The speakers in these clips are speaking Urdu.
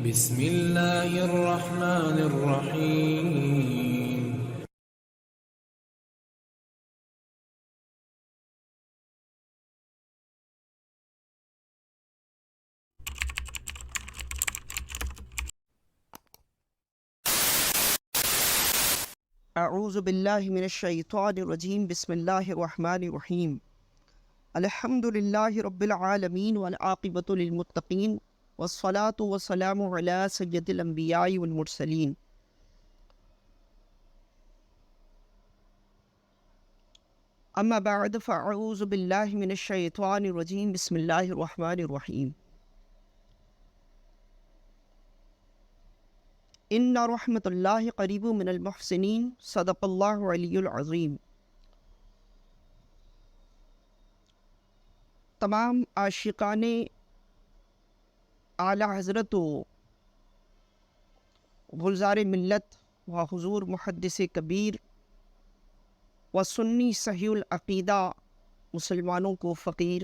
بسم الله الرحمن الرحيم. اعوذ باللہ من الشیطان الرجیم بسم اللہ الرحمن الرحیم الحمد للہ رب العالمین والعاقبۃ للمتقین والصلاة والسلام علی سید الانبیاء والمرسلین اما بعد فاعوذ باللہ من الشیطان الرجیم بسم اللہ الرحمن الرحیم ان رحمت اللہ قریب من المحسنین صدق اللہ علی العظیم۔ تمام عاشقان اعلی حضرت و گلزار ملت و حضور محدث کبیر و سنی صحیح العقیدہ مسلمانوں کو فقیر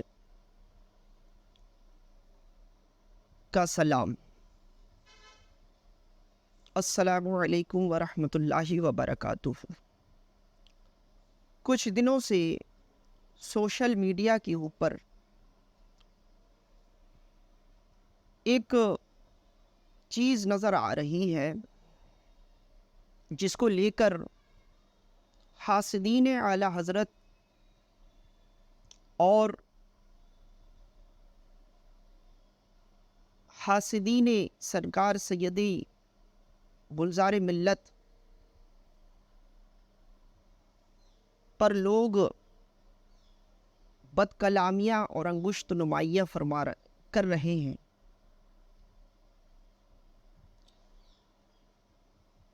کا سلام۔ السلام علیکم ورحمۃ اللہ وبرکاتہ۔ کچھ دنوں سے سوشل میڈیا کے اوپر ایک چیز نظر آ رہی ہے جس کو لے کر حاسدین اعلی حضرت اور حاسدین سرکار سیدی گلزار ملت پر لوگ بد کلامیاں اور انگشت نمائیاں کر رہے ہیں۔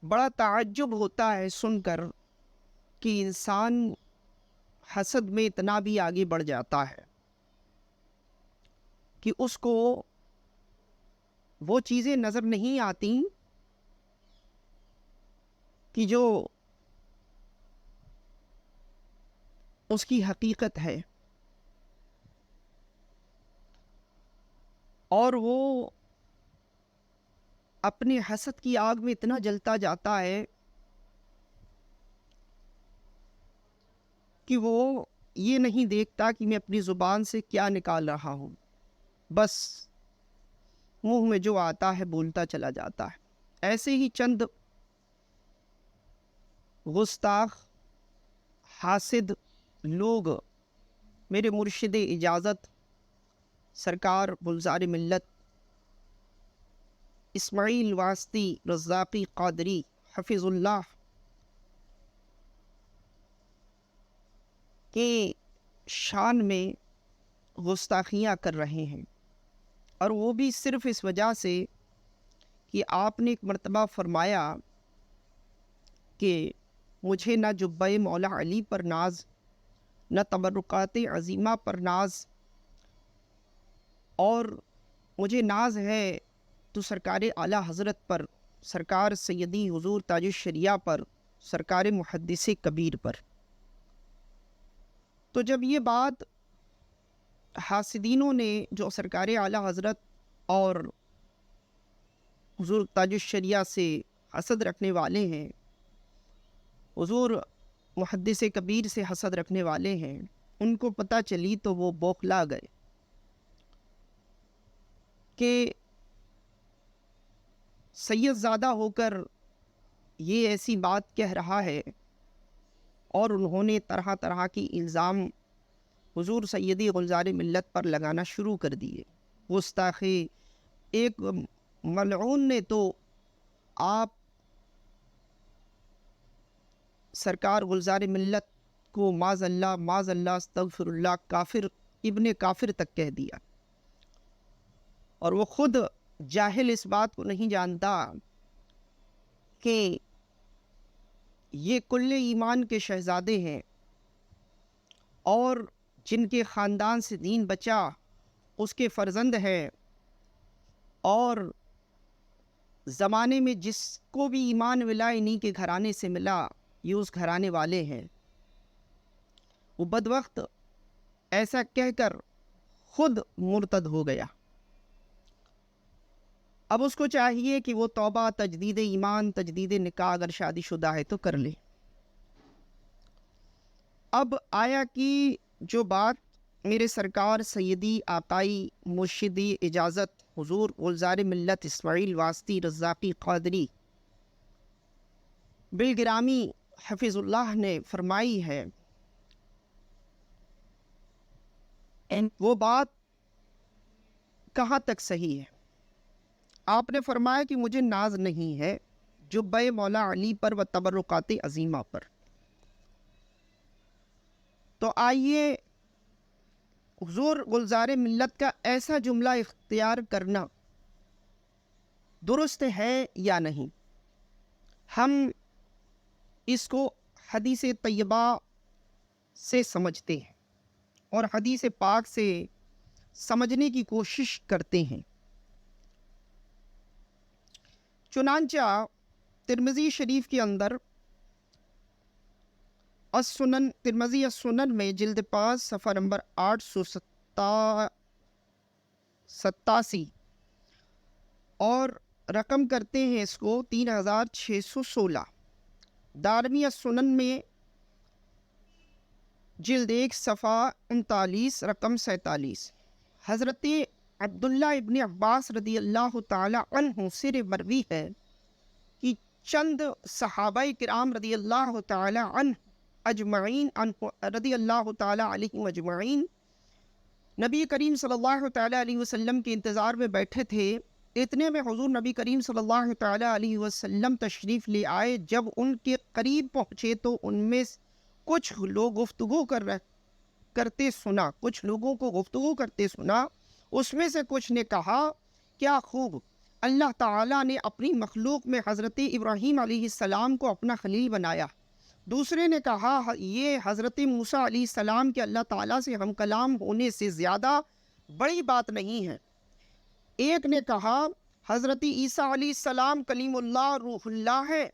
بڑا تعجب ہوتا ہے سن کر کہ انسان حسد میں اتنا بھی آگے بڑھ جاتا ہے کہ اس کو وہ چیزیں نظر نہیں آتی کہ جو اس کی حقیقت ہے، اور وہ اپنے حسد کی آگ میں اتنا جلتا جاتا ہے کہ وہ یہ نہیں دیکھتا کہ میں اپنی زبان سے کیا نکال رہا ہوں، بس منہ میں جو آتا ہے بولتا چلا جاتا ہے۔ ایسے ہی چند گستاخ حاسد لوگ میرے مرشد اجازت سرکار گلزار ملت اسماعیل واسطی رزاقی قادری حفظ اللہ کے شان میں گستاخیاں کر رہے ہیں، اور وہ بھی صرف اس وجہ سے کہ آپ نے ایک مرتبہ فرمایا کہ مجھے نہ جبہ مولا علی پر ناز، نہ تبرکات عظیمہ پر ناز، اور مجھے ناز ہے تو سرکار اعلی حضرت پر، سرکار سیدی حضور تاج الشریعہ پر، سرکار محدث کبیر پر۔ تو جب یہ بات حاسدینوں نے جو سرکار اعلی حضرت اور حضور تاج الشریعہ سے حسد رکھنے والے ہیں، حضور محدث کبیر سے حسد رکھنے والے ہیں، ان کو پتہ چلی تو وہ بوکھلا گئے کہ سید زادہ ہو کر یہ ایسی بات کہہ رہا ہے، اور انہوں نے طرح طرح کی الزام حضور سیدی گلزار ملت پر لگانا شروع کر دیے۔ گستاخی ایک ملعون نے تو آپ سرکار گلزار ملت کو معاذ اللہ استغفر اللہ کافر، ابن کافر تک کہہ دیا، اور وہ خود جاہل اس بات کو نہیں جانتا کہ یہ کل ایمان کے شہزادے ہیں، اور جن کے خاندان سے دین بچا اس کے فرزند ہیں، اور زمانے میں جس کو بھی ایمان ملا انہی کے گھرانے سے ملا، یہ اس گھرانے والے ہیں۔ وہ بدبخت ایسا کہہ کر خود مرتد ہو گیا۔ اب اس کو چاہیے کہ وہ توبہ، تجدید ایمان، تجدید نکاح اگر شادی شدہ ہے تو کر لے۔ اب آیا کہ جو بات میرے سرکار سیدی آقائی مرشدی اجازت حضور گلزار ملت اسماعیل واسطی رزاقی قادری بالگرامی حفظ اللہ نے فرمائی ہے، وہ بات کہاں تک صحیح ہے؟ آپ نے فرمایا کہ مجھے ناز نہیں ہے جبہ مولا علی پر و تبرکات عظیمہ پر۔ تو آئیے حضور گلزار ملت کا ایسا جملہ اختیار کرنا درست ہے یا نہیں؟ ہم اس کو حدیث طیبہ سے سمجھتے ہیں اور حدیث پاک سے سمجھنے کی کوشش کرتے ہیں۔ چنانچہ ترمذی شریف کے اندر السنن، ترمذی السنن میں جلد 5 صفحہ نمبر 887 اور رقم کرتے ہیں اس کو 3616۔ دارمی السنن میں جلد 1 صفحہ 39 رقم 47۔ حضرت عبداللہ ابن عباس رضی اللہ تعالی عنہ سے مروی ہے کہ چند صحابہ کرام رضی اللہ تعالی عنہ اجمعین رضی اللہ تعالی علیہم اجمعین نبی کریم صلی اللہ تعالی علیہ وسلم کے انتظار میں بیٹھے تھے۔ اتنے میں حضور نبی کریم صلی اللہ تعالی علیہ وسلم تشریف لے آئے۔ جب ان کے قریب پہنچے تو ان میں کچھ لوگ گفتگو کرتے سنا، کچھ لوگوں کو گفتگو کرتے سنا۔ اس میں سے کچھ نے کہا، کیا خوب اللہ تعالیٰ نے اپنی مخلوق میں حضرت ابراہیم علیہ السلام کو اپنا خلیل بنایا۔ دوسرے نے کہا، یہ حضرت موسیٰ علیہ السلام کے اللہ تعالیٰ سے ہم کلام ہونے سے زیادہ بڑی بات نہیں ہے۔ ایک نے کہا، حضرت عیسیٰ علیہ السلام کلیم اللہ روح اللہ ہے۔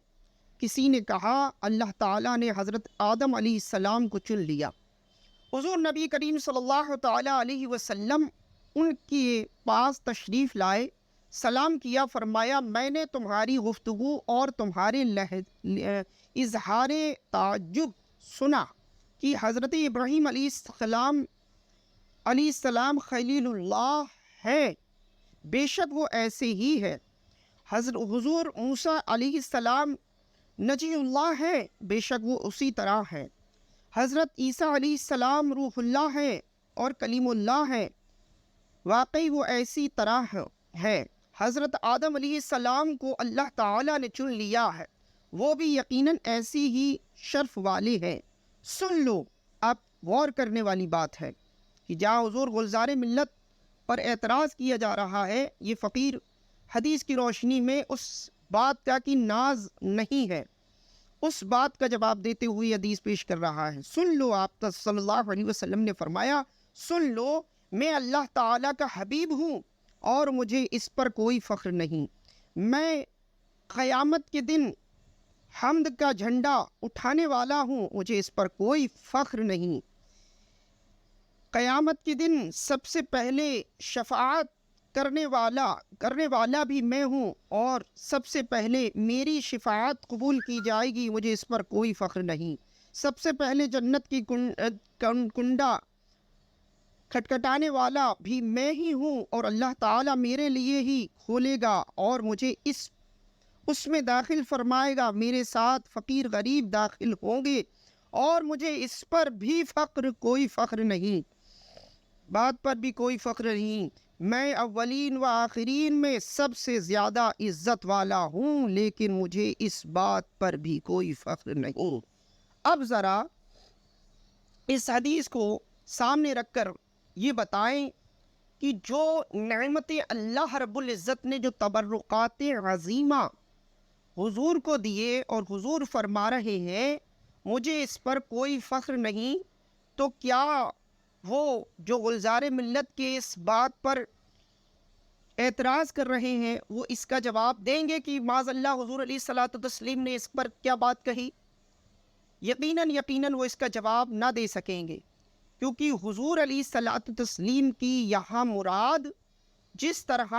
کسی نے کہا، اللہ تعالیٰ نے حضرت آدم علیہ السلام کو چن لیا۔ حضور نبی کریم صلی اللہ تعالیٰ علیہ وسلم ان کے پاس تشریف لائے، سلام کیا، فرمایا، میں نے تمہاری گفتگو اور تمہارے اظہار تعجب سنا کہ حضرت ابراہیم علیہ السلام خلیل اللہ ہے، بے شک وہ ایسے ہی ہے۔ حضور موسیٰ علیہ السلام نجی اللہ ہے، بے شک وہ اسی طرح ہے۔ حضرت عیسیٰ علیہ السلام روح اللہ ہے اور کلیم اللہ ہے، واقعی وہ ایسی طرح ہے۔ حضرت آدم علیہ السلام کو اللہ تعالیٰ نے چن لیا ہے، وہ بھی یقیناً ایسی ہی شرف والے ہیں۔ سن لو، اب غور کرنے والی بات ہے کہ جہاں حضور گلزار ملت پر اعتراض کیا جا رہا ہے، یہ فقیر حدیث کی روشنی میں اس بات کا کہ ناز نہیں ہے، اس بات کا جواب دیتے ہوئے حدیث پیش کر رہا ہے۔ سن لو، آپ صلی اللہ علیہ وسلم نے فرمایا، سن لو، میں اللہ تعالیٰ کا حبیب ہوں اور مجھے اس پر کوئی فخر نہیں۔ میں قیامت کے دن حمد کا جھنڈا اٹھانے والا ہوں، مجھے اس پر کوئی فخر نہیں۔ قیامت کے دن سب سے پہلے شفاعت کرنے والا بھی میں ہوں اور سب سے پہلے میری شفاعت قبول کی جائے گی، مجھے اس پر کوئی فخر نہیں۔ سب سے پہلے جنت کی کنڈا کھٹکھٹانے والا بھی میں ہی ہوں اور اللہ تعالیٰ میرے لیے ہی کھولے گا اور مجھے اس میں داخل فرمائے گا۔ میرے ساتھ فقیر غریب داخل ہوں گے اور مجھے اس پر بھی کوئی فخر نہیں، بات پر بھی کوئی فخر نہیں۔ میں اولین و آخرین میں سب سے زیادہ عزت والا ہوں، لیکن مجھے اس بات پر بھی کوئی فخر نہیں۔ اب ذرا اس حدیث کو سامنے رکھ کر یہ بتائیں کہ جو نعمت اللہ رب العزت نے جو تبرکات عظیمہ حضور کو دیے اور حضور فرما رہے ہیں مجھے اس پر کوئی فخر نہیں، تو کیا وہ جو گلزار ملت کے اس بات پر اعتراض کر رہے ہیں وہ اس کا جواب دیں گے کہ معاذ اللہ حضور علیہ الصلوۃ والتسلیم نے اس پر کیا بات کہی؟ یقیناً وہ اس کا جواب نہ دے سکیں گے، کیونکہ حضور علیہ الصلوۃ والتسلیم کی یہاں مراد جس طرح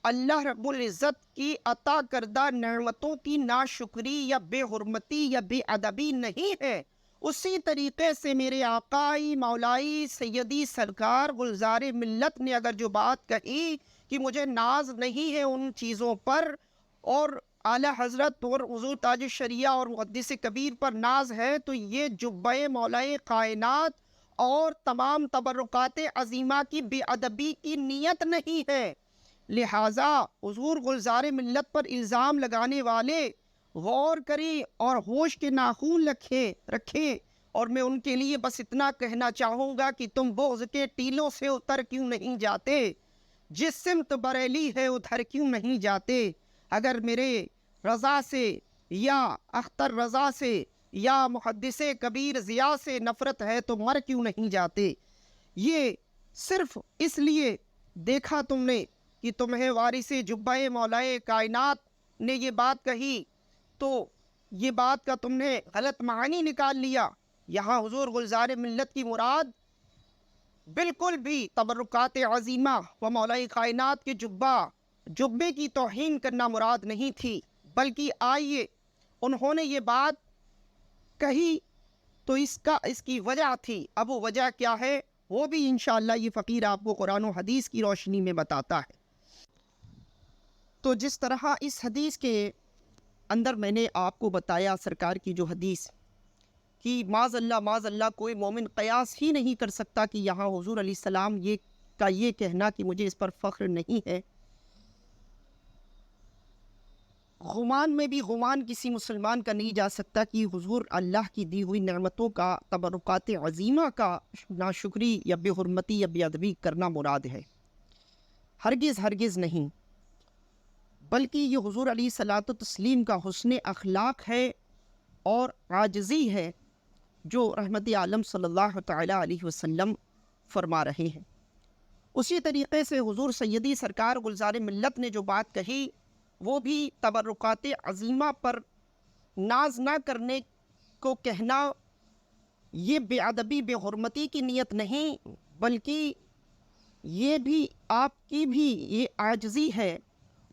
اللہ رب العزت کی عطا کردہ نعمتوں کی ناشکری یا بے حرمتی یا بے ادبی نہیں ہے، اسی طریقے سے میرے آقائی مولائی سیدی سرکار گلزار ملت نے اگر جو بات کہی کہ مجھے ناز نہیں ہے ان چیزوں پر، اور اعلیٰ حضرت اور حضور تاج الشریعہ اور محدث کبیر پر ناز ہے، تو یہ جبہ مولائی کائنات اور تمام تبرکات عظیمہ کی بے ادبی کی نیت نہیں ہے۔ لہٰذا حضور گلزار ملت پر الزام لگانے والے غور کریں اور ہوش کے ناخن رکھیں، اور میں ان کے لیے بس اتنا کہنا چاہوں گا کہ تم بغض کے ٹیلوں سے اتر کیوں نہیں جاتے، جس سمت بریلی ہے ادھر کیوں نہیں جاتے، اگر میرے رضا سے یا اختر رضا سے یا محدث کبیر ضیاء سے نفرت ہے تو مر کیوں نہیں جاتے۔ یہ صرف اس لیے دیکھا تم نے کہ تمہیں وارث جبہ مولائے کائنات نے یہ بات کہی تو یہ بات کا تم نے غلط معنی نکال لیا۔ یہاں حضور گلزار ملت کی مراد بالکل بھی تبرکات عظیمہ و مولائے کائنات کے جبے کی توہین کرنا مراد نہیں تھی، بلکہ آئیے انہوں نے یہ بات کہی تو اس کی وجہ تھی، اب وہ وجہ کیا ہے وہ بھی انشاءاللہ یہ فقیر آپ کو قرآن و حدیث کی روشنی میں بتاتا ہے۔ تو جس طرح اس حدیث کے اندر میں نے آپ کو بتایا سرکار کی جو حدیث کہ معاذ اللہ کوئی مومن قیاس ہی نہیں کر سکتا کہ یہاں حضور علیہ السلام یہ کہنا کہ مجھے اس پر فخر نہیں ہے، گمان میں بھی گمان کسی مسلمان کا نہیں جا سکتا کہ حضور اللہ کی دی ہوئی نعمتوں کا تبرکات عظیمہ کا ناشکری یا بے حرمتی یا بے ادبی کرنا مراد ہے، ہرگز نہیں، بلکہ یہ حضور علیہ الصلوۃ والتسلیم کا حسن اخلاق ہے اور عاجزی ہے جو رحمت عالم صلی اللہ تعالیٰ علیہ وسلم فرما رہے ہیں۔ اسی طریقے سے حضور سیدی سرکار گلزار ملت نے جو بات کہی وہ بھی تبرکات عظیمہ پر ناز نہ کرنے کو کہنا یہ بے ادبی بے حرمتی کی نیت نہیں، بلکہ یہ بھی آپ کی بھی یہ عاجزی ہے،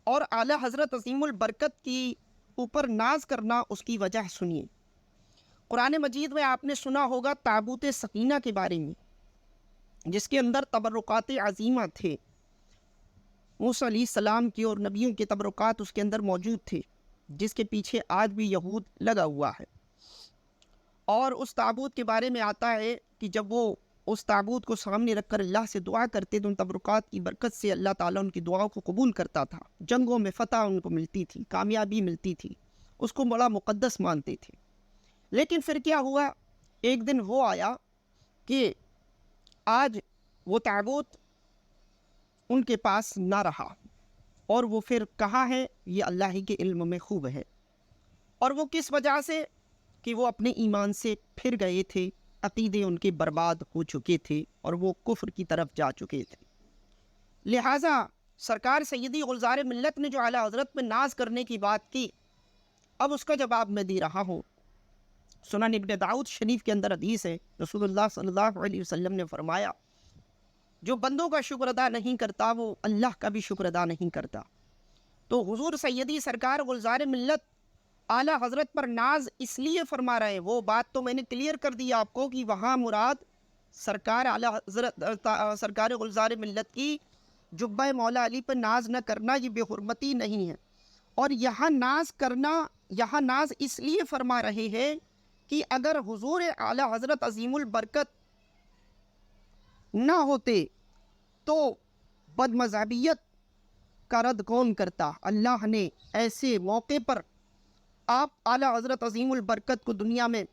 اور اعلیٰ حضرت عظیم البرکت کی اوپر ناز کرنا اس کی وجہ سنیے۔ قرآن مجید میں آپ نے سنا ہوگا تابوت سکینہ کے بارے میں، جس کے اندر تبرکات عظیمہ تھے، موسیٰ علیہ السلام کی اور نبیوں کے تبرکات اس کے اندر موجود تھے، جس کے پیچھے آج بھی یہود لگا ہوا ہے۔ اور اس تابوت کے بارے میں آتا ہے کہ جب وہ اس تابوت کو سامنے رکھ کر اللہ سے دعا کرتے تو ان تبرکات کی برکت سے اللہ تعالیٰ ان کی دعاؤں کو قبول کرتا تھا، جنگوں میں فتح ان کو ملتی تھی، کامیابی ملتی تھی، اس کو بڑا مقدس مانتے تھے۔ لیکن پھر کیا ہوا، ایک دن وہ آیا کہ آج وہ تابوت ان کے پاس نہ رہا، اور وہ پھر کہاں ہے یہ اللہ ہی کے علم میں خوب ہے، اور وہ کس وجہ سے کہ وہ اپنے ایمان سے پھر گئے تھے، عقیدے ان کے برباد ہو چکے تھے اور وہ کفر کی طرف جا چکے تھے۔ لہٰذا سرکار سیدی گلزار ملت نے جو اعلیٰ حضرت میں ناز کرنے کی بات کی، اب اس کا جواب میں دے رہا ہوں۔ سنن ابن داؤد شریف کے اندر حدیث ہے، رسول اللہ صلی اللہ علیہ وسلم نے فرمایا جو بندوں کا شکر ادا نہیں کرتا وہ اللہ کا بھی شکر ادا نہیں کرتا۔ تو حضور سیدی سرکار گلزار ملت اعلیٰ حضرت پر ناز اس لیے فرما رہے ہیں، وہ بات تو میں نے کلیئر کر دی آپ کو کہ وہاں مراد سرکار اعلیٰ حضرت سرکار گلزار ملت کی جبہ مولا علی پر ناز نہ کرنا یہ بے حرمتی نہیں ہے، اور یہاں ناز اس لیے فرما رہے ہیں کہ اگر حضور اعلیٰ حضرت عظیم البرکت نہ ہوتے تو بد مذہبیت کا رد کون کرتا؟ اللہ نے ایسے موقع پر آپ اعلیٰ حضرت عظیم البرکت کو دنیا میں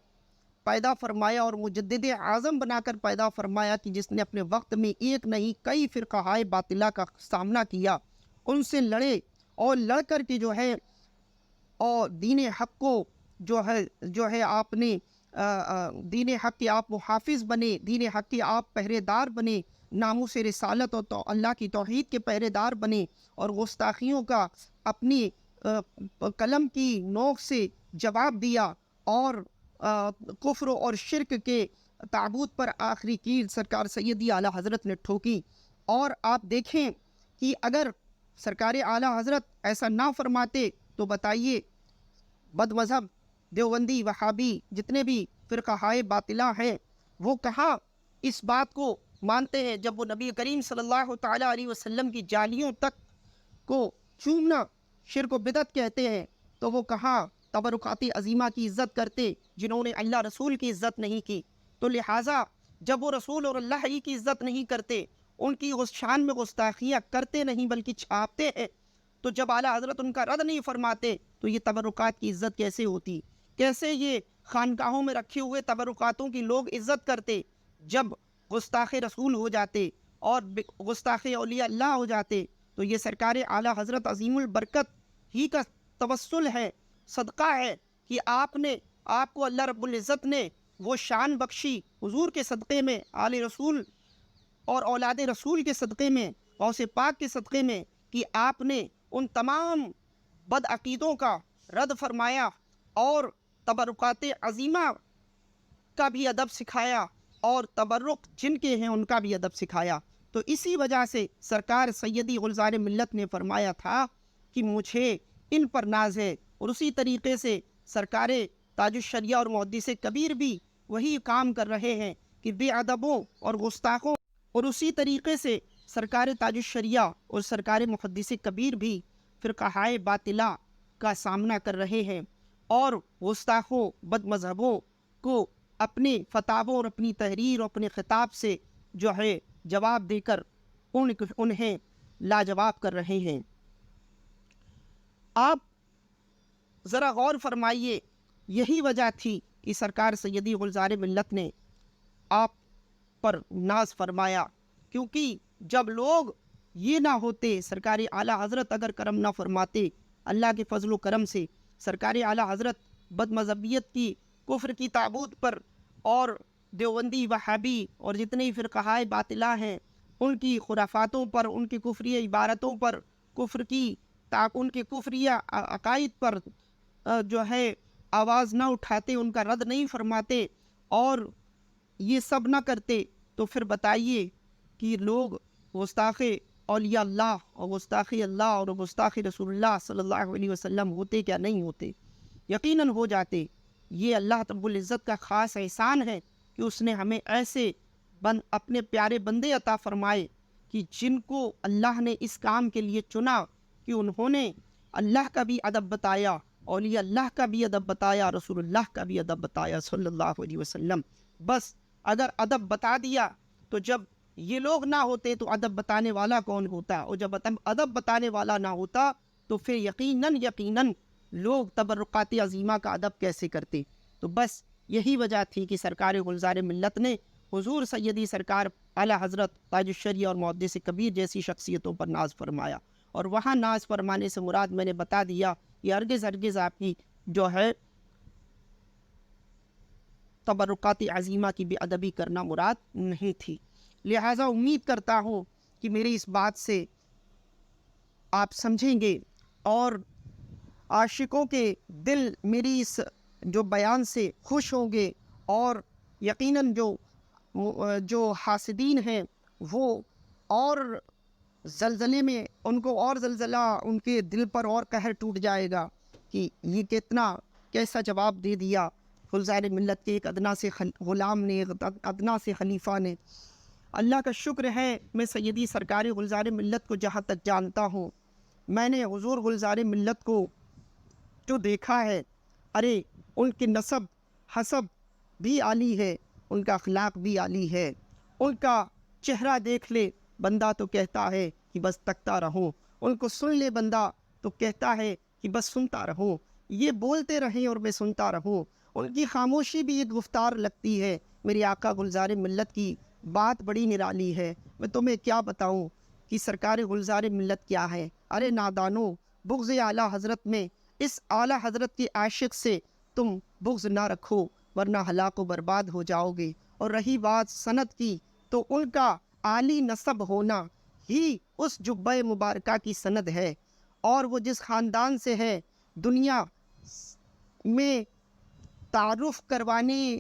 پیدا فرمایا اور مجدد اعظم بنا کر پیدا فرمایا کہ جس نے اپنے وقت میں ایک نہیں کئی فرقہائے باطلہ کا سامنا کیا، ان سے لڑے اور لڑ کر کے جو ہے اور دین حق کو جو ہے آپ نے دین حق کے آپ محافظ بنے، دین حق کے آپ پہرے دار بنے، ناموس رسالت اور اللہ کی توحید کے پہرے دار بنے، اور گستاخیوں کا اپنی قلم کی نوک سے جواب دیا، اور کفر اور شرک کے تابوت پر آخری کیل سرکار سیدی اعلیٰ حضرت نے ٹھوکی۔ اور آپ دیکھیں کہ اگر سرکار اعلیٰ حضرت ایسا نہ فرماتے تو بتائیے بد مذہب دیوبندی وہابی جتنے بھی فرقہ باطلہ ہیں وہ کہاں اس بات کو مانتے ہیں؟ جب وہ نبی کریم صلی اللہ تعالیٰ علیہ وسلم کی جالیوں تک کو چومنا شرک و بدعت کہتے ہیں تو وہ کہاں تبرکات عظیمہ کی عزت کرتے جنہوں نے اللہ رسول کی عزت نہیں کی؟ تو لہٰذا جب وہ رسول اور اللہ ہی کی عزت نہیں کرتے، ان کی شان میں گستاخیاں کرتے نہیں بلکہ چھاپتے ہیں، تو جب اعلیٰ حضرت ان کا رد نہیں فرماتے تو یہ تبرکات کی عزت کیسے ہوتی؟ کیسے یہ خانقاہوں میں رکھے ہوئے تبرکاتوں کی لوگ عزت کرتے جب گستاخ رسول ہو جاتے اور گستاخ اولیاء اللہ ہو جاتے؟ تو یہ سرکار اعلیٰ حضرت عظیم البرکت ہی کا توسل ہے، صدقہ ہے کہ آپ کو اللہ رب العزت نے وہ شان بخشی حضور کے صدقے میں، آل رسول اور اولاد رسول کے صدقے میں، غوث پاک کے صدقے میں، کہ آپ نے ان تمام بدعقیدوں کا رد فرمایا اور تبرکات عظیمہ کا بھی ادب سکھایا اور تبرک جن کے ہیں ان کا بھی ادب سکھایا۔ تو اسی وجہ سے سرکار سیدی گلزار ملت نے فرمایا تھا کہ مجھے ان پر ناز ہے، اور اسی طریقے سے سرکار تاج الشریعہ اور محدث کبیر بھی وہی کام کر رہے ہیں کہ بے ادبوں اور گستاخوں، اور اسی طریقے سے سرکار تاج الشریعہ اور سرکار محدث کبیر بھی فرقہ باطلہ کا سامنا کر رہے ہیں اور گستاخوں بد مذہبوں کو اپنے فتاووں اور اپنی تحریر اور اپنے خطاب سے جو ہے جواب دے کر انہیں لاجواب کر رہے ہیں۔ آپ ذرا غور فرمائیے، یہی وجہ تھی کہ سرکار سیدی گلزار ملت نے آپ پر ناز فرمایا، کیونکہ جب لوگ یہ نہ ہوتے، سرکار اعلیٰ حضرت اگر کرم نہ فرماتے اللہ کے فضل و کرم سے، سرکار اعلیٰ حضرت بد مذہبیت کی، کفر کی تابوت پر اور دیوبندی وہابی اور جتنے ہی فرقہ باطلہ ہیں ان کی خرافاتوں پر، ان کی کفری عبارتوں پر، ان کے کفری عقائد پر جو ہے آواز نہ اٹھاتے، ان کا رد نہیں فرماتے اور یہ سب نہ کرتے، تو پھر بتائیے کہ لوگ گستاخ اولیاء اللہ اور گستاخ اللہ اور گستاخ رسول اللہ صلی اللہ علیہ وسلم ہوتے کیا نہیں ہوتے؟ یقیناً ہو جاتے۔ یہ اللہ رب العزت کا خاص احسان ہے کہ اس نے ہمیں ایسے اپنے پیارے بندے عطا فرمائے کہ جن کو اللہ نے اس کام کے لیے چنا کہ انہوں نے اللہ کا بھی ادب بتایا، اولیاء اللہ کا بھی ادب بتایا، رسول اللہ کا بھی ادب بتایا صلی اللہ علیہ وسلم۔ بس اگر ادب بتا دیا تو جب یہ لوگ نہ ہوتے تو ادب بتانے والا کون ہوتا؟ اور جب ادب بتانے والا نہ ہوتا تو پھر یقیناً لوگ تبرکات عظیمہ کا ادب کیسے کرتے؟ تو بس یہی وجہ تھی کہ سرکار گلزار ملت نے حضور سیدی سرکار اعلیٰ حضرت تاج الشریعہ اور محدث کبیر جیسی شخصیتوں پر ناز فرمایا، اور وہاں ناز فرمانے سے مراد میں نے بتا دیا یہ ہرگز آپ کی جو ہے تبرکات عظیمہ کی بے ادبی کرنا مراد نہیں تھی۔ لہٰذا امید کرتا ہوں کہ میری اس بات سے آپ سمجھیں گے اور عاشقوں کے دل میری اس جو بیان سے خوش ہوں گے، اور یقیناً جو حاسدین ہیں وہ اور زلزلے میں ان کو اور زلزلہ ان کے دل پر اور قہر ٹوٹ جائے گا کہ یہ کیسا جواب دے دیا گلزار ملت کے ایک ادنا سے غلام نے، ایک ادنا سے خلیفہ نے۔ اللہ کا شکر ہے میں سیدی سرکار گلزار ملت کو جہاں تک جانتا ہوں، میں نے حضور گلزار ملت کو جو دیکھا ہے، ارے ان کے نسب حسب بھی عالی ہے، ان کا اخلاق بھی عالی ہے، ان کا چہرہ دیکھ لے بندہ تو کہتا ہے کہ بس تکتا رہو، ان کو سن لے بندہ تو کہتا ہے کہ بس سنتا رہو، یہ بولتے رہیں اور میں سنتا رہوں۔ ان کی خاموشی بھی ایک گفتار لگتی ہے۔ میری آقا گلزار ملت کی بات بڑی نرالی ہے، میں تمہیں کیا بتاؤں کہ سرکار گلزار ملت کیا ہے۔ ارے نادانو، بغض اعلیٰ حضرت میں اس اعلیٰ حضرت کے عاشق سے تم بغض نہ رکھو ورنہ ہلاک و برباد ہو جاؤ گے۔ اور رہی بات سند کی، تو ان کا عالی نسب ہونا ہی اس جبہ مبارکہ کی سند ہے، اور وہ جس خاندان سے ہے دنیا میں تعارف کروانے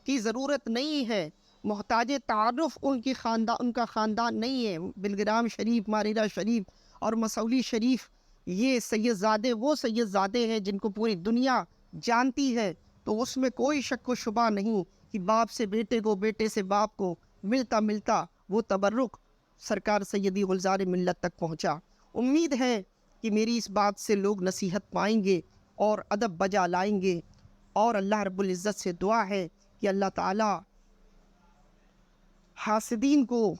کی ضرورت نہیں ہے، محتاج تعارف ان کا خاندان نہیں ہے۔ بلگرام شریف، ماریرہ شریف اور مسولی شریف یہ سید زادے وہ سید زادے ہیں جن کو پوری دنیا جانتی ہے، تو اس میں کوئی شک و شبہ نہیں کہ باپ سے بیٹے کو، بیٹے سے باپ کو ملتا ملتا وہ تبرک سرکار سیدی گلزار ملت تک پہنچا۔ امید ہے کہ میری اس بات سے لوگ نصیحت پائیں گے اور ادب بجا لائیں گے، اور اللہ رب العزت سے دعا ہے کہ اللہ تعالی حاسدین کو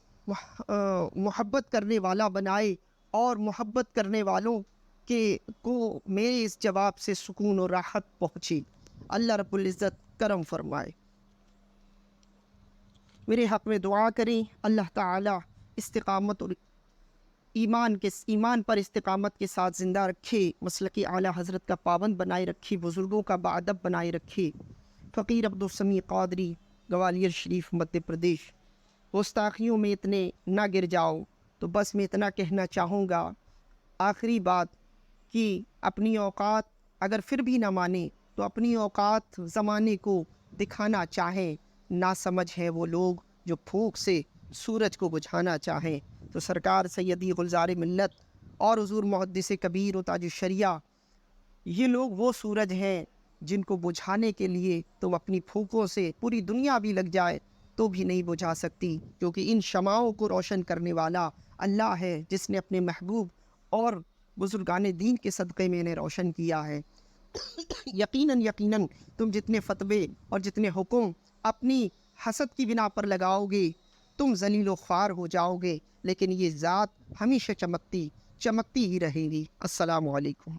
محبت کرنے والا بنائے، اور محبت کرنے والوں کو میرے اس جواب سے سکون و راحت پہنچے۔ اللہ رب العزت کرم فرمائے۔ میرے حق میں دعا کریں، اللہ تعالی استقامت اور ایمان پر استقامت کے ساتھ زندہ رکھے، مسلک اعلیٰ حضرت کا پابند بنائے رکھے، بزرگوں کا باادب بنائے رکھے۔ فقیر عبدالسمیع قادری، گوالیر شریف، مدھیہ پردیش۔ گستاخیوں میں اتنے نہ گر جاؤ، تو بس میں اتنا کہنا چاہوں گا، آخری بات، کہ اپنی اوقات اگر پھر بھی نہ مانے تو اپنی اوقات زمانے کو دکھانا چاہیں، نہ سمجھ ہے وہ لوگ جو پھونک سے سورج کو بجھانا چاہیں۔ تو سرکار سیدی گلزار ملت اور حضور محدث کبیر و تاج الشریعہ، یہ لوگ وہ سورج ہیں جن کو بجھانے کے لیے تم اپنی پھونکوں سے پوری دنیا بھی لگ جائے تو بھی نہیں بجھا سکتی، کیونکہ ان شمعوں کو روشن کرنے والا اللہ ہے، جس نے اپنے محبوب اور بزرگان دین کے صدقے میں انہیں روشن کیا ہے۔ یقیناً تم جتنے فتوے اور جتنے حکم اپنی حسد کی بنا پر لگاؤ گے، تم ذلیل و خوار ہو جاؤ گے، لیکن یہ ذات ہمیشہ چمکتی ہی رہے گی۔ السلام علیکم۔